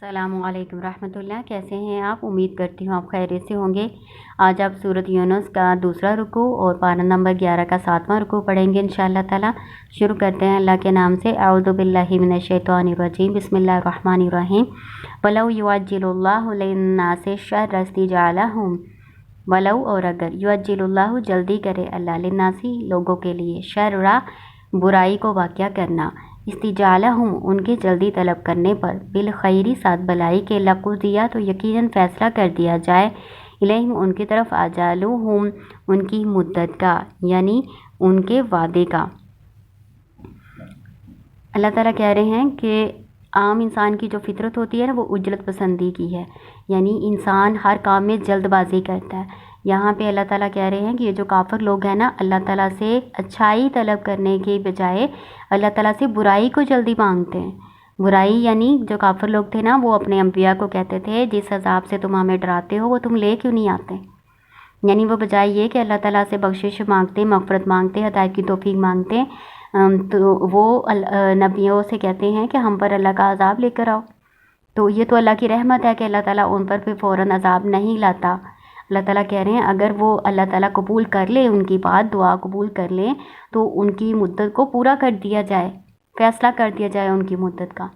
السلام علیکم رحمۃ اللہ، کیسے ہیں آپ؟ امید کرتی ہوں آپ خیریت سے ہوں گے۔ آج آپ سورۃ یونس کا دوسرا رکوع اور پارہ نمبر 11 کا 7واں رکوع پڑھیں گے انشاءاللہ تعالی۔ شروع کرتے ہیں اللہ کے نام سے۔ اعوذ باللہ من الشیطان الرجیم، بسم اللہ الرحمن الرحیم۔ وَلَوْ يُعَجِّلُ اللَّهُ لِلنَّاسِ الشَّرَّ اسْتِعْجَالَهُم، ولو اور اگر، یعجل اللہ جلدی کرے اللہ، للناسی لوگوں کے لیے، شر برائی کو واقع کرنا، استجالہم ان کے جلدی طلب کرنے پر، بالخیری ساتھ بلائی کے، لقضیہ تو یقیناً فیصلہ کر دیا جائے، الیہم ان کی طرف، اجالہم ان کی مدت کا، یعنی ان کے وعدے کا۔ اللہ تعالیٰ کہہ رہے ہیں کہ عام انسان کی جو فطرت ہوتی ہے نا، وہ اجرت پسندی کی ہے، یعنی انسان ہر کام میں جلد بازی کرتا ہے۔ یہاں پہ اللہ تعالیٰ کہہ رہے ہیں کہ یہ جو کافر لوگ ہیں نا، اللہ تعالیٰ سے اچھائی طلب کرنے کے بجائے اللہ تعالیٰ سے برائی کو جلدی مانگتے ہیں۔ برائی یعنی جو کافر لوگ تھے نا، وہ اپنے انبیاء کو کہتے تھے جس عذاب سے تم ہمیں ڈراتے ہو وہ تم لے کیوں نہیں آتے، یعنی وہ بجائے یہ کہ اللہ تعالیٰ سے بخشش مانگتے، مغفرت مانگتے، ہدایت کی توفیق مانگتے، تو وہ نبیوں سے کہتے ہیں کہ ہم پر اللہ کا عذاب لے کر آؤ۔ تو یہ تو اللہ کی رحمت ہے کہ اللہ تعالیٰ ان پر پھر فوراً عذاب نہیں لاتا۔ اللہ تعالیٰ کہہ رہے ہیں اگر وہ اللہ تعالیٰ قبول کر لے، ان کی بات دعا قبول کر لیں، تو ان کی مدت کو پورا کر دیا جائے، فیصلہ کر دیا جائے ان کی مدت کا،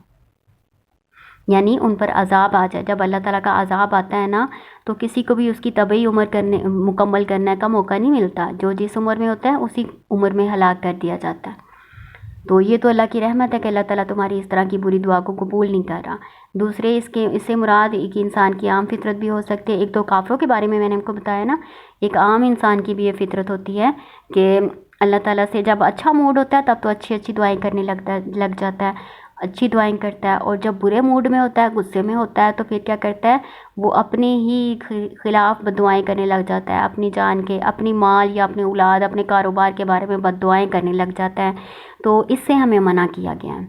یعنی ان پر عذاب آ جائے۔ جب اللہ تعالیٰ کا عذاب آتا ہے نا، تو کسی کو بھی اس کی طبعی عمر مکمل کرنے کا موقع نہیں ملتا، جو جس عمر میں ہوتا ہے اسی عمر میں ہلاک کر دیا جاتا ہے۔ تو یہ تو اللہ کی رحمت ہے کہ اللہ تعالیٰ تمہاری اس طرح کی بری دعا کو قبول نہیں کر رہا۔ دوسرے اس سے مراد ایک انسان کی عام فطرت بھی ہو سکتی ہے۔ ایک تو کافروں کے بارے میں نے آپ کو بتایا نا، ایک عام انسان کی بھی یہ فطرت ہوتی ہے کہ اللہ تعالیٰ سے جب اچھا موڈ ہوتا ہے تب تو اچھی اچھی دعائیں کرنے لگ جاتا ہے، اچھی دعائیں کرتا ہے، اور جب برے موڈ میں ہوتا ہے، غصے میں ہوتا ہے، تو پھر کیا کرتا ہے، وہ اپنے ہی خلاف بد دعائیں کرنے لگ جاتا ہے، اپنی جان کے، اپنی مال یا اپنے اولاد، اپنے کاروبار کے بارے میں بد دعائیں کرنے لگ جاتا ہے۔ تو اس سے ہمیں منع کیا گیا ہے۔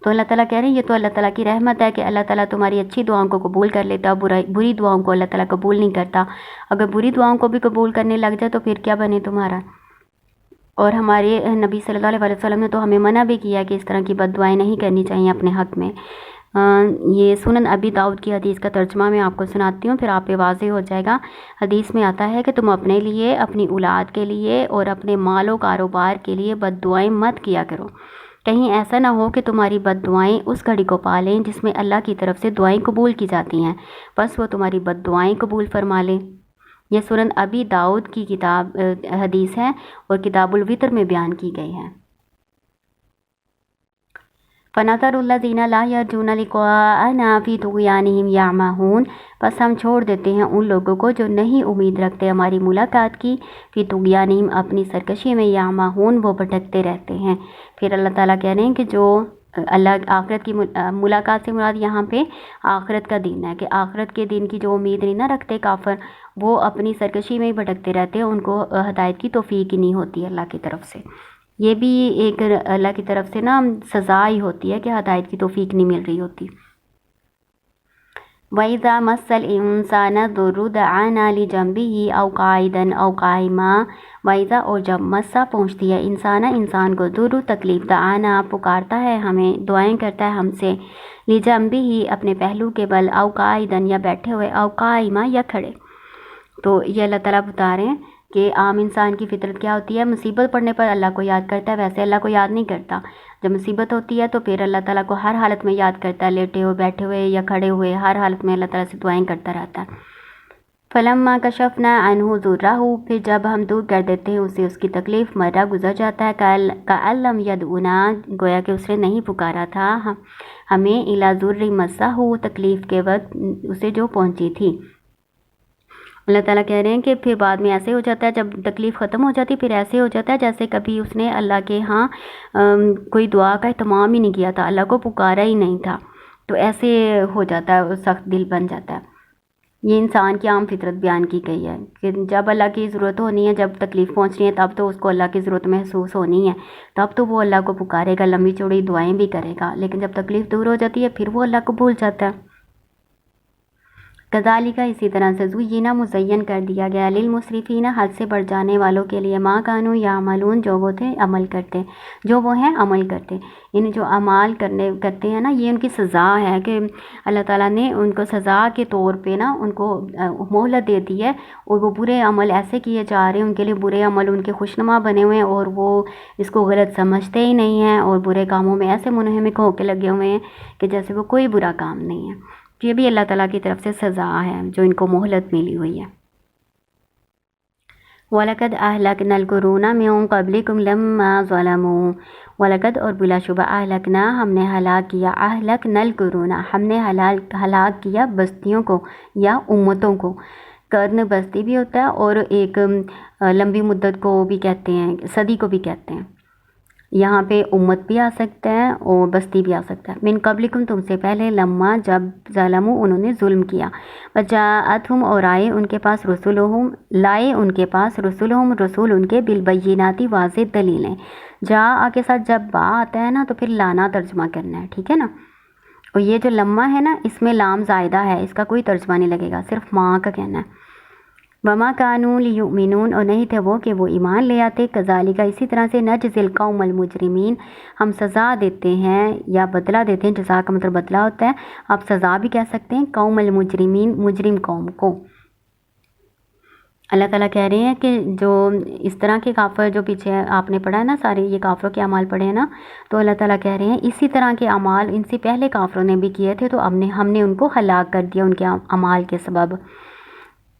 تو اللہ تعالیٰ کہہ رہے ہیں یہ تو اللہ تعالیٰ کی رحمت ہے کہ اللہ تعالیٰ تمہاری اچھی دعاؤں کو قبول کر لیتا، بری دعاؤں کو اللہ تعالیٰ قبول نہیں کرتا۔ اگر بری دعاؤں کو بھی قبول کرنے لگ جائے تو پھر کیا بنے تمہارا۔ اور ہمارے نبی صلی اللہ علیہ وسلم نے تو ہمیں منع بھی کیا کہ اس طرح کی بد دعائیں نہیں کرنی چاہیے اپنے حق میں۔ یہ سنن ابی داؤد کی حدیث کا ترجمہ میں آپ کو سناتی ہوں، پھر آپ پہ واضح ہو جائے گا۔ حدیث میں آتا ہے کہ تم اپنے لیے، اپنی اولاد کے لیے اور اپنے مال و کاروبار کے لیے بد دعائیں مت کیا کرو، کہیں ایسا نہ ہو کہ تمہاری بد دعائیں اس گھڑی کو پا لیں جس میں اللہ کی طرف سے دعائیں قبول کی جاتی ہیں، بس وہ تمہاری بد دعائیں قبول فرما لیں۔ یہ سنن ابی داؤد کی کتاب حدیث ہے اور کتاب الوتر میں بیان کی گئی ہے۔ فَنَذَرُ الَّذِينَ لَا يَرْجُونَ لِقَاءَنَا فِي طُغْيَانِهِمْ يَعْمَهُونَ، بس ہم چھوڑ دیتے ہیں ان لوگوں کو جو نہیں امید رکھتے ہماری ملاقات کی، فی طغیانہم اپنی سرکشی میں، یعمہون وہ بھٹکتے رہتے ہیں۔ پھر اللہ تعالیٰ کہہ رہے ہیں کہ جو اللہ آخرت کی ملاقات سے مراد یہاں پہ آخرت کا دن ہے، کہ آخرت کے دن کی جو امید نہیں نہ رکھتے کافر، وہ اپنی سرکشی میں ہی بھٹکتے رہتے ہیں، ان کو ہدایت کی توفیق ہی نہیں ہوتی اللہ کی طرف سے۔ یہ بھی ایک اللہ کی طرف سے نا سزا ہی ہوتی ہے کہ ہدایت کی توفیق نہیں مل رہی ہوتی۔ وَإِذَا مَسَّ الْإِنسَانَ الضُّرُّ دَعَانَا لِجَنبِهِ أَوْ قَاعِدًا أَوْ قَائِمًا، وَإِذَا اور جب مسا پہنچتی ہے انسان کو، ضرور تکلیف، دعانا پکارتا ہے ہمیں، دعائیں کرتا ہے ہم سے، لِجَنبِهِ اپنے پہلو کے بل، أَوْ قَاعِدًا یا بیٹھے ہوئے، أَوْ قَائِمًا یا کھڑے۔ تو یہ اللہ تعالیٰ بتا رہے ہیں کہ عام انسان کی فطرت کیا ہوتی ہے، مصیبت پڑنے پر اللہ کو یاد کرتا ہے، ویسے اللہ کو یاد نہیں کرتا۔ جب مصیبت ہوتی ہے تو پھر اللہ تعالیٰ کو ہر حالت میں یاد کرتا ہے، لیٹے ہوئے، بیٹھے ہوئے یا کھڑے ہوئے، ہر حالت میں اللہ تعالیٰ سے دعائیں کرتا رہتا ہے۔ فَلَمَّا كَشَفْنَا عَنْهُ ضُرَّهُ، پھر جب ہم دور کر دیتے ہیں اسے اس کی تکلیف، مرہ گزر جاتا ہے، كَأَن لَّمْ يَدْعُنَا گویا کہ اس نے نہیں پکارا تھا ہمیں، إِلَىٰ ضُرٍّ مَسَّهُ تکلیف کے وقت اسے جو پہنچی تھی۔ اللہ تعالیٰ کہہ رہے ہیں کہ پھر بعد میں ایسے ہو جاتا ہے، جب تکلیف ختم ہو جاتی پھر ایسے ہو جاتا ہے جیسے کبھی اس نے اللہ کے ہاں کوئی دعا کا اہتمام ہی نہیں کیا تھا، اللہ کو پکارا ہی نہیں تھا، تو ایسے ہو جاتا ہے، سخت دل بن جاتا ہے۔ یہ انسان کی عام فطرت بیان کی گئی ہے کہ جب اللہ کی ضرورت ہونی ہے، جب تکلیف پہنچنی ہے، تب تو اس کو اللہ کی ضرورت محسوس ہونی ہے، تب تو وہ اللہ کو پکارے گا، لمبی چوڑی دعائیں بھی کرے گا، لیکن جب تکلیف دور ہو جاتی ہے پھر وہ اللہ کو بھول جاتا ہے۔ कज़ालिका इसी तरह से ज़ुय्यिना मुज़य्यन कर दिया गया लिलमुस्रिफ़ीना हद से बढ़ जाने वालों के लिए मा कानू यामलून जो वो थे अमल करते, जो वो हैं अमल करते। इन जो अमाल करते हैं ना, ये उनकी सज़ा है कि अल्लाह ताला ने उनको सज़ा के तौर पे ना उनको मोहलत दे दी है, और वो बुरे अमल ऐसे किए जा रहे हैं, उनके लिए बुरे अमल उनके खुशनुमा बने हुए हैं और वो इसको गलत समझते ही नहीं हैं और बुरे कामों में ऐसे मुनहमिक होकर लगे हुए हैं कि जैसे वो कोई बुरा काम नहीं है। ये भी अल्लाह ताला की तरफ से सज़ा है जो इनको मोहलत मिली हुई है। वलकद अहलकनल कुरूना मिन क़ब्लिकुम लम्मा ज़लमू, वलकद और बिलाशुबा अहलकना हमने हलाक किया, अहलकनल कुरूना हमने हलाक किया बस्तियों को या उम्मतों को। कर्न बस्ती भी होता है और एक लंबी मुद्दत को भी कहते हैं, सदी को भी कहते हैं। यहाँ पे उम्मत भी आ सकता है और बस्ती भी आ सकता है। मिन कबलिकुम तुमसे पहले, लम्मा जब ज़लमू उन्होंने जुल्म किया, वजाअतहुम और आए उनके पास रसूलुहुम लाए उनके पास रसूलुहुम रसूल उनके बिलबय्यिनाति वाज़ेह दलीलें। जा के साथ जब बा आता है ना तो फिर लाना तर्जुमा करना है, ठीक है ना। और ये जो लम्मा है ना इसमें लाम ज़ायदा है, इसका कोई तर्जुमा नहीं लगेगा, सिर्फ माँ का कहना है। वमा कानू लियुमिनून और नहीं थे वो कि वो ईमान ले आते। कज़ालिका इसी तरह से नजज़िल कौमल मुजरिमीन हम सज़ा देते हैं या बदला देते हैं, जज़ा का मतलब बदला होता है, आप सज़ा भी कह सकते हैं कौमल मुजरिमीन मुजरिम कौम को। अल्लाह ताला कह रहे हैं कि जो इस तरह के काफ़िर जो पीछे आपने पढ़ा है ना, सारे ये काफ़िरों के अमाल पढ़े हैं ना, तो अल्लाह ताला कह रहे हैं इसी तरह के अमाल इनसे पहले काफ़िरों ने भी किए थे, तो हमने उनको हलाक कर दिया उनके अमाल के सबब।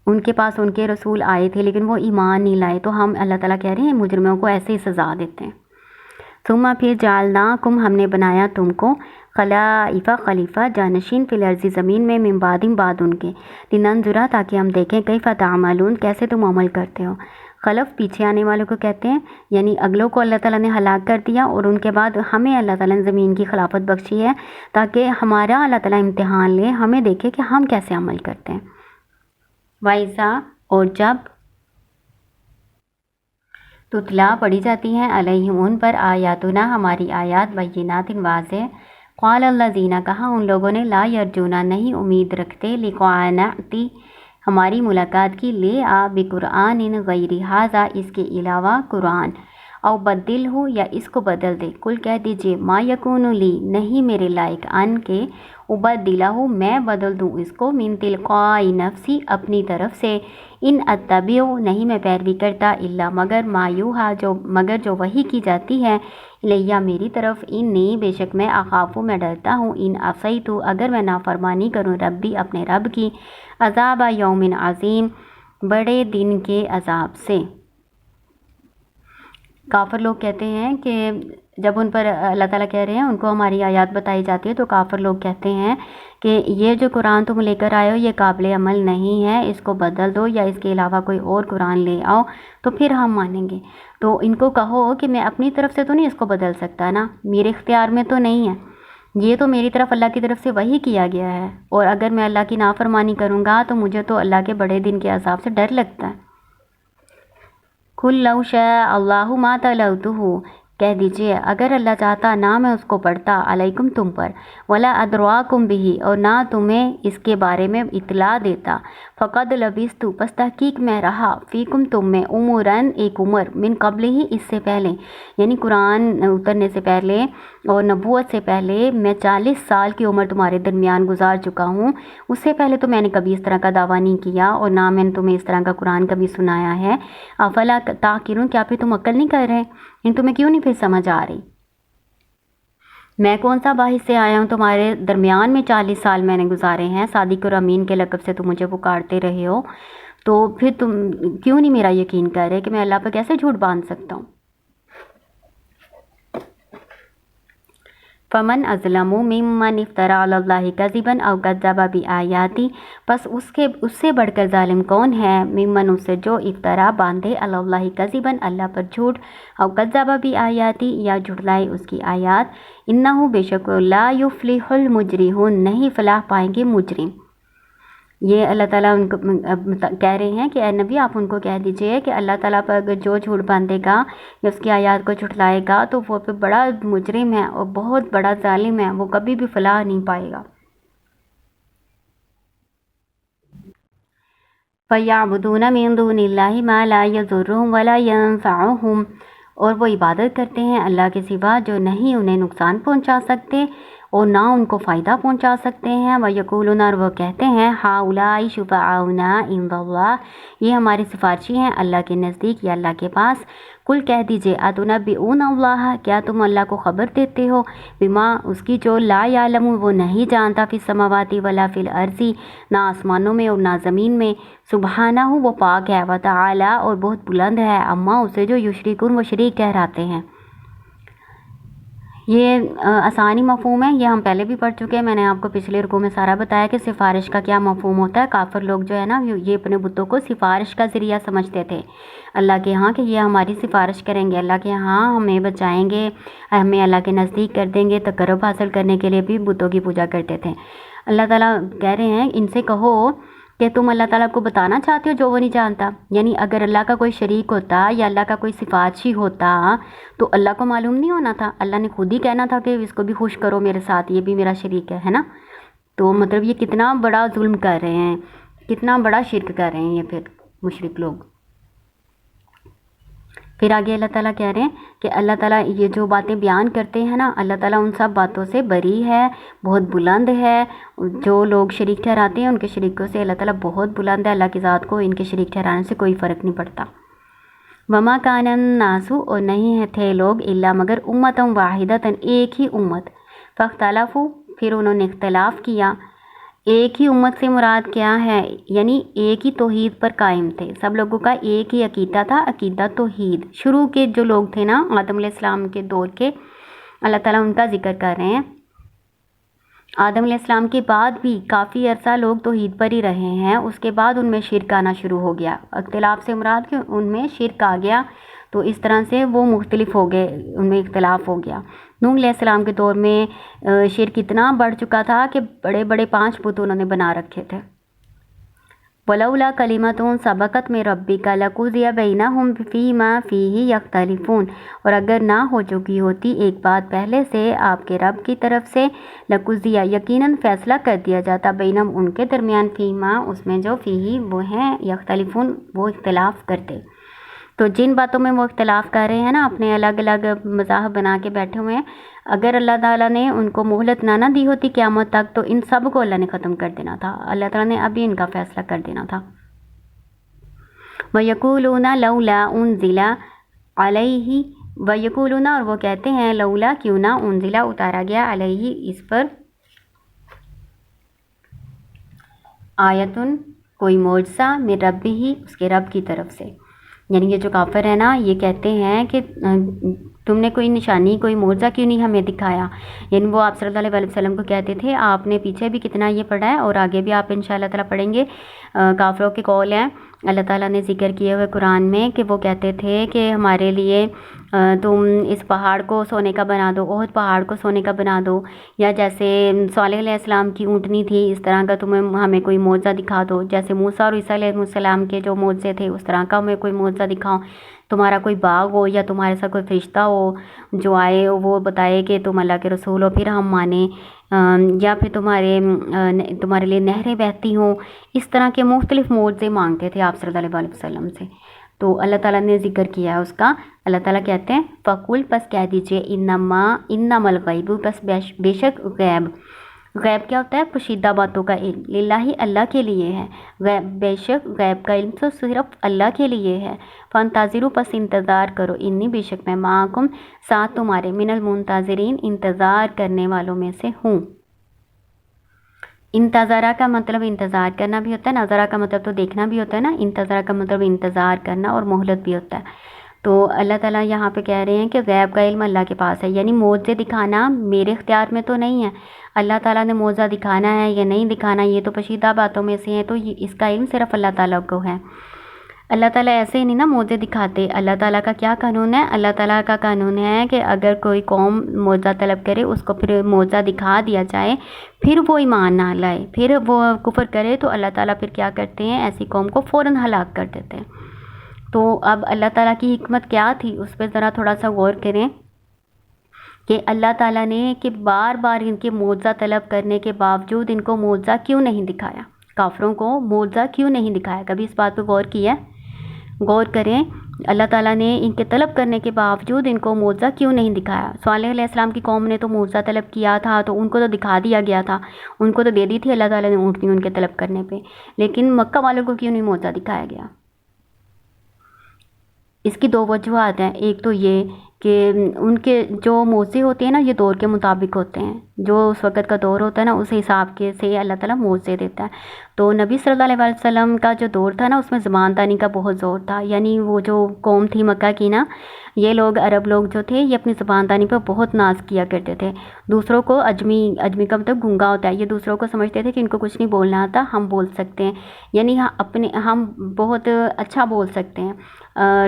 उनके पास उनके रसूल आए थे लेकिन वो ईमान नहीं लाए, तो हम अल्लाह ताला कह रहे हैं मुजरिमों को ऐसे ही सज़ा देते हैं। सुम्मा फिर जालनाकुम हमने बनाया तुमको खलाइफ़ा खलीफ़ा जानशीन फिल अर्ज़ी ज़मीन में मिन बादिम बाद उनके, लिनंजुरा ताकि हम देखें कैफ़ा तामलून कैसे तुम अमल करते हो। खलफ पीछे आने वालों को कहते हैं, यानी अगलों को अल्लाह ताला ने हलाक कर दिया और उनके बाद हमें अल्लाह ताला ने ज़मीन की खिलाफत बख्शी है ताकि हमारा अल्लाह ताला इम्तिहान ले, हमें देखे कि हम कैसे अमल करते हैं। वाइज़ा और जब तुतला पढ़ी जाती हैं अलैहिम उन पर आयातुना हमारी आयात बय्यिनातिन वाज़ेह, क़ाल अल्लज़ीना कहा उन लोगों ने ला यरजूना नहीं उम्मीद रखते लिक़ाअती हमारी मुलाकात की, ले आ बिकुरआनिन गैरि हाज़ा इसके अलावा कुरान, और बदल हो या इसको बदल दे। कुल कह दीजिए मा यकूनु ली नहीं मेरे लायक अन के उबदला हो मैं बदल दूँ इसको, मिन तिलक़ाई नफ्सी अपनी तरफ से, इन अत्तबिउ नहीं मैं पैरवी करता, इल्ला मगर मायूहा जो वही की जाती है, इलैया मेरी तरफ, इन्नी बेशक मैं अखाफु मैं डरता हूँ, इन असैतु अगर मैं नाफरमानी करूँ रब्बी अपने रब की, अज़ाबा यौमिन अज़ीम बड़े दिन के अज़ाब से। काफ़िर लोग कहते हैं कि जब उन पर अल्लाह ताला कह रहे हैं उनको हमारी आयत बताई जाती है, तो काफ़िर लोग कहते हैं कि ये जो कुरान तुम लेकर आए हो ये काबिल अमल नहीं है, इसको बदल दो या इसके अलावा कोई और कुरान ले आओ तो फिर हम मानेंगे। तो इनको कहो कि मैं अपनी तरफ से तो नहीं इसको बदल सकता ना, मेरे इख्तियार में तो नहीं है, ये तो मेरी तरफ अल्लाह की तरफ से वही किया गया है, और अगर मैं अल्लाह की नाफरमानी करूँगा तो मुझे तो अल्लाह के बड़े दिन के अज़ाब से डर लगता है। कुल लौ शाअ अल्लाहु मा तलौतुहु कह दीजिए अगर अल्लाह चाहता ना मैं उसको पढ़ता अलैकुम तुम पर, वला अदराकुम बिही और ना तुम्हें इसके बारे में इतला देता, फ़क़द लबिस्तु बस तहकीक मैं रहा, फ़ीकुम तुम में उमरन एक उम्र, मिन कबल ही इससे पहले, यानी कुरान उतरने से पहले और नबूवत से पहले मैं 40 साल की उम्र तुम्हारे दरमियान गुजार चुका हूँ। उससे पहले तो मैंने कभी इस तरह का दावा नहीं किया और ना मैंने तुम्हें इस तरह का कुरान कभी सुनाया है। अफला ताकिरून क्या फिर तुम अक्ल नहीं कर रहे, इन तुम्हें क्यों नहीं फिर समझ आ रही। मैं कौन सा बाहिस से आया हूँ तुम्हारे दरमियान में 40 साल मैंने गुजारे हैं, सादिक और अमीन के लक़ब से तुम मुझे पुकारते रहे हो, तो फिर तुम क्यों नहीं मेरा यकीन कर रहे कि मैं अल्लाह पर कैसे झूठ बांध सकता हूँ। फ़मन अज़लमु मिम्मन इफ्तरा अलल्लाहि कज़िबन औ कज़्ज़ब बिआयाती, बस उससे बढ़कर जालिम कौन है, मिम्मन उससे जो इफ्तरा बांधे अलल्लाहि कज़िबन अल्लाह पर झूठ, औ कज़्ज़ब बिआयाती या झुठलाए उसकी आयात, इन्नहु बेशक ला युफ्लिहुल मुजरिमून नहीं फलाह पाएंगे मुजरिम। ये अल्लाह ताला उनको कह रहे हैं कि ए नबी आप उनको कह दीजिए कि अल्लाह ताला पर अगर जो झूठ बांधेगा या उसकी आयत को झुठलाएगा तो वो पे बड़ा मुजरिम है और बहुत बड़ा जालिम है, वो कभी भी फलाह नहीं पाएगा। फ़यअबुदून मिन दूनिल्लाहि मा ला यज़ुर्रुहुम वला यनफ़अहुम, और वो इबादत करते हैं अल्लाह के सिवा जो नहीं उन्हें नुकसान पहुंचा सकते और ना उनको फ़ायदा पहुंचा सकते हैं। व यक़ूलून, और वो कहते हैं, हाउलाई शुफ़अउना इंदल्लाह, ये हमारे सिफारशी हैं अल्लाह के नज़दीक या अल्लाह के पास। कुल कह दीजिए, अतुनब्बिऊन अल्लाह, क्या तुम अल्लाह को ख़बर देते हो, बिमा उसकी जो ला यालमु वो नहीं जानता, फिस समावाति वला फिल अर्ज़ी, ना आसमानों में और ना ज़मीन में, सुबहानहू वो पाक है, व तआला और बहुत बुलंद है, अम्मा उसे जो युशरिकुन वो शरीक ठहराते हैं। ये आसानी मफ़हूम है, ये हम पहले भी पढ़ चुके हैं। मैंने आपको पिछले रुकू में सारा बताया कि सिफारिश का क्या मफ़हूम होता है। काफ़िर लोग जो है ना, ये अपने बुतों को सिफारिश का ज़रिया समझते थे अल्लाह के यहाँ, कि ये हमारी सिफारिश करेंगे, अल्लाह के यहाँ हमें बचाएंगे, हमें अल्लाह के नज़दीक कर देंगे। तक़र्रुब हासिल करने के लिए भी बुतों की पूजा करते थे। अल्लाह ताला कह रहे हैं, इनसे कहो कि तुम अल्लाह ताला को बताना चाहते हो जो वो नहीं जानता। यानी अगर अल्लाह का कोई शरीक होता या अल्लाह का कोई सिफारशी होता तो अल्लाह को मालूम नहीं होना था। अल्लाह ने खुद ही कहना था कि इसको भी खुश करो मेरे साथ, ये भी मेरा शरीक है ना। तो मतलब ये कितना बड़ा जुल्म कर रहे हैं, कितना बड़ा शिर्क कर रहे हैं ये फिर मुशरिक लोग। फिर आगे अल्लाह ताला कह रहे हैं कि अल्लाह ताला ये जो बातें बयान करते हैं ना, अल्लाह ताला उन सब बातों से बरी है, बहुत बुलंद है। जो लोग शरीक ठहराते हैं उनके शरीकों से अल्लाह ताला बहुत बुलंद है। अल्लाह की ज़ात को इनके शरीक ठहराने से कोई फ़र्क नहीं पड़ता। वमा कानन नासु, और नहीं है थे लोग, इल्ला मगर उम्मतम वाहिदतन, एक ही उम्मत। फ़ख्तलफ़ू, फिर उन्होंने इख्तलाफ किया। एक ही उम्मत से मुराद क्या है, यानी एक ही तौहीद पर कायम थे। सब लोगों का एक ही अकीदा था, अकीदा तौहीद। शुरू के जो लोग थे ना, आदम अलैहिस्सलाम के दौर के, अल्लाह ताला उनका जिक्र कर रहे हैं। आदम अलैहिस्सलाम के बाद भी काफ़ी अरसा लोग तौहीद पर ही रहे हैं, उसके बाद उनमें शिरक आना शुरू हो गया। इख्तिलाफ से मुराद कि उनमें शिरक आ गया, तो इस तरह से वो मुख्तलिफ हो गए, उनमें इख्तिलाफ हो गया। नूह अलैहिस्सलाम के दौर में शिरक इतना बढ़ चुका था कि बड़े बड़े 5 बुत उन्होंने बना रखे थे। वलौला कलिमतुन सबक़त में रब्बिका लकुज़िया बैनहुम फ़ीमा फ़ीही यख्तलिफ़ून, और अगर ना हो चुकी होती एक बात पहले से आपके रब की तरफ से, लकुज़िया यकीनन फ़ैसला कर दिया जाता, बैनहुम उनके दरमियान, फ़ीमा उसमें जो फ़ीही वो हैं, यख्तलिफ़ून वो इख्तिलाफ़ करते। तो जिन बातों में वो इख्तिलाफ़ कर रहे हैं ना, अपने अलग अलग मज़ाहब बना के बैठे हुए हैं, अगर अल्लाह ताला ने उनको मोहलत ना दी होती क़यामत तक, तो इन सब को अल्लाह ने ख़त्म कर देना था। अल्लाह ताला ने अभी इनका फ़ैसला कर देना था। वयक़ूलूना लौला उनज़िला अलैहि, वयक़ूलूना, और वो कहते हैं, लौला क्यों ना, उनज़िला उतारा गया, अलैहि इस पर, आयतुन कोई मोजज़ा, मिन रब्बिही उसके रब की तरफ से। यानी ये जो काफ़िर है ना, ये कहते हैं कि तुमने कोई निशानी, कोई मोज़ा क्यों नहीं हमें दिखाया। यानी वो आप सल्लल्लाहु अलैहि वसल्लम को कहते थे। आपने पीछे भी कितना ये पढ़ा है और आगे भी आप इंशाअल्लाह ताला पढ़ेंगे। काफ़िरों के कौल हैं, अल्लाह ताला ने ज़िक्र किए हुए कुरान में, कि वो कहते थे कि हमारे लिए तुम इस पहाड़ को सोने का बना दो, ओहद पहाड़ को सोने का बना दो, या जैसे सालेह अलैहिस्सलाम की ऊँटनी थी, इस तरह का तुम्हें हमें कोई मोज़ा दिखा दो। जैसे मूसा और ईसा अलैहिस्सलाम के जो मोज़े थे, उस तरह का हमें कोई मोज़ा दिखाओ। तुम्हारा कोई बाग हो या तुम्हारे साथ कोई फरिश्ता हो जो आए, वो बताए कि तुम अल्लाह के रसूल हो, फिर हम माने, या फिर तुम्हारे लिए नहरें बहती हों। इस तरह के मुख्तलिफ़ मोज़े मांगते थे आप सल्लल्लाहु अलैहि वसल्लम से। तो अल्लाह ताला ने ज़िक्र किया है उसका। अल्लाह ताला कहते हैं, फ़कुल बस कह दीजिए, इन्नमल गैबु बस बेशक गैब। गैब क्या होता है? पोशीदा बातों का इल्म। लिल्लाही अल्लाह के लिए है। गैब बेशक गैब का इल्म तो सिर्फ अल्लाह के लिए है। फंताज़िरू बस इंतज़ार करो, इन्नी बेशक मैं माकुम साथ तुम्हारे, मिनल मुंताज़िरीन इंतज़ार करने वालों में से हूँ। इंतज़ारा का मतलब इंतज़ार करना भी होता है, नज़ारा का मतलब तो देखना भी होता है ना। इंतज़ारा का मतलब इंतज़ार करना और मोहलत भी होता है। तो अल्लाह ताला यहाँ पे कह रहे हैं कि गैब का इल्म अल्लाह के पास है, यानी मोज़े दिखाना मेरे इख्तियार में तो नहीं है। अल्लाह ताला ने मोज़ा दिखाना है या नहीं दिखाना, ये तो पोशीदा बातों में से है, तो ये इसका इल्म सिर्फ अल्लाह ताला को है। अल्लाह ताला ऐसे ही नहीं ना मोज़े दिखाते। अल्लाह ताला का क्या कानून है? अल्लाह ताला का कानून है कि अगर कोई कौम मोज़ा तलब करे, उसको फिर मोज़ा दिखा दिया जाए, फिर वो ईमान ना लाए, फिर वो कुफ्र करे, तो अल्लाह ताला फिर क्या करते हैं, ऐसी कौम को फ़ौरन हलाक कर देते हैं। तो अब अल्लाह ताला की हिकमत क्या थी, उस पर ज़रा थोड़ा सा गौर करें कि अल्लाह ताला ने कि बार बार इनके मोज़ा तलब करने के बावजूद इनको मोज़ा क्यों नहीं दिखाया। کافروں کو معجزہ کیوں نہیں دکھایا؟ کبھی اس بات پہ غور کیا؟ غور کریں، اللہ تعالیٰ نے ان کے طلب کرنے کے باوجود ان کو معجزہ کیوں نہیں دکھایا؟ صالح علیہ السلام کی قوم نے تو معجزہ طلب کیا تھا تو ان کو تو دکھا دیا گیا تھا، ان کو تو دے دی تھی اللہ تعالیٰ نے اونٹنی ان کے طلب کرنے پہ، لیکن مکہ والوں کو کیوں نہیں معجزہ دکھایا گیا؟ اس کی 2 وجوہات ہیں۔ ایک تو یہ کہ ان کے جو معجزے ہوتے ہیں نا، یہ دور کے مطابق ہوتے ہیں، جو اس وقت کا دور ہوتا ہے نا اس حساب کے سے اللہ تعالیٰ معجزے دیتا ہے۔ تو نبی صلی اللہ علیہ وسلم کا جو دور تھا نا، اس میں زبان دانی کا بہت زور تھا، یعنی وہ جو قوم تھی مکہ کی نا، یہ لوگ عرب لوگ جو تھے یہ اپنی زبان دانی پر بہت ناز کیا کرتے تھے۔ دوسروں کو اجمی کا مطلب گونگا ہوتا ہے، یہ دوسروں کو سمجھتے تھے کہ ان کو کچھ نہیں بولنا آتا، ہم بول سکتے ہیں، یعنی ہم بہت اچھا بول سکتے ہیں،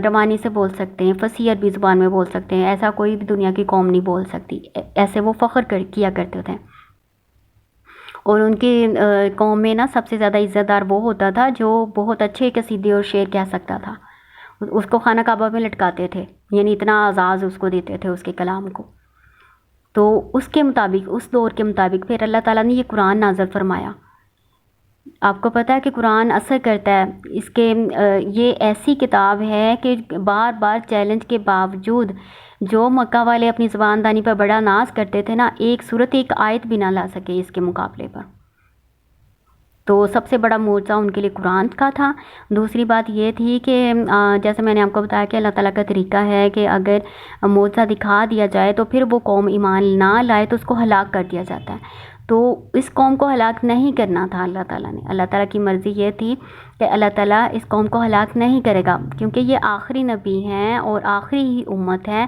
روانی سے بول سکتے ہیں، فصیح عربی زبان میں بول سکتے ہیں، ایسا کوئی بھی دنیا کی قوم نہیں بول سکتی، ایسے وہ فخر کیا کرتے تھے۔ اور ان کی قوم میں نا سب سے زیادہ عزت دار وہ ہوتا تھا جو بہت اچھے قصیدے اور شعر کہہ سکتا تھا، اس کو خانہ کعبہ میں لٹکاتے تھے، یعنی اتنا اعزاز اس کو دیتے تھے اس کے کلام کو۔ تو اس کے مطابق، اس دور کے مطابق پھر اللہ تعالیٰ نے یہ قرآن نازل فرمایا۔ آپ کو پتہ ہے کہ قرآن اثر کرتا ہے، اس کے یہ ایسی کتاب ہے کہ بار بار چیلنج کے باوجود جو مکہ والے اپنی زبان دانی پر بڑا ناز کرتے تھے نا، ایک صورت ایک آیت بھی نہ لا سکے اس کے مقابلے پر۔ تو سب سے بڑا معجزہ ان کے لیے قرآن کا تھا۔ دوسری بات یہ تھی کہ جیسے میں نے آپ کو بتایا کہ اللہ تعالیٰ کا طریقہ ہے کہ اگر معجزہ دکھا دیا جائے تو پھر وہ قوم ایمان نہ لائے تو اس کو ہلاک کر دیا جاتا ہے۔ تو اس قوم کو ہلاک نہیں کرنا تھا اللہ تعالیٰ نے، اللہ تعالیٰ کی مرضی یہ تھی کہ اللہ تعالیٰ اس قوم کو ہلاک نہیں کرے گا، کیونکہ یہ آخری نبی ہیں اور آخری ہی امت ہے،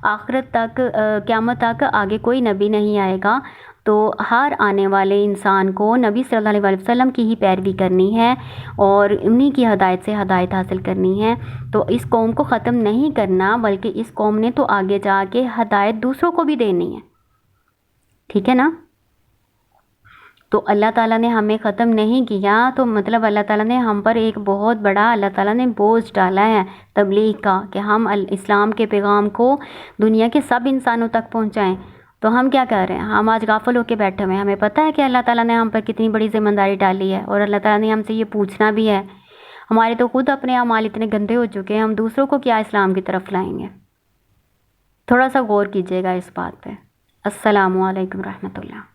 آخرت تک، قیامت تک آگے کوئی نبی نہیں آئے گا۔ تو ہر آنے والے انسان کو نبی صلی اللہ علیہ وسلم کی ہی پیروی کرنی ہے اور انہی کی ہدایت سے ہدایت حاصل کرنی ہے۔ تو اس قوم کو ختم نہیں کرنا، بلکہ اس قوم نے تو آگے جا کے ہدایت دوسروں کو بھی دینی ہے، ٹھیک ہے نا؟ تو اللہ تعالیٰ نے ہمیں ختم نہیں کیا، تو مطلب اللہ تعالیٰ نے ہم پر ایک بہت بڑا اللہ تعالیٰ نے بوجھ ڈالا ہے تبلیغ کا، کہ ہم اسلام کے پیغام کو دنیا کے سب انسانوں تک پہنچائیں۔ تو ہم کیا کر رہے ہیں؟ ہم آج غافل ہو کے بیٹھے ہوئے ہیں۔ ہمیں پتہ ہے کہ اللہ تعالیٰ نے ہم پر کتنی بڑی ذمہ داری ڈالی ہے، اور اللہ تعالیٰ نے ہم سے یہ پوچھنا بھی ہے۔ ہمارے تو خود اپنے اعمال اتنے گندے ہو چکے ہیں، ہم دوسروں کو کیا اسلام کی طرف لائیں گے؟ تھوڑا سا غور کیجیے گا اس بات پہ۔ السلام علیکم رحمۃ اللہ۔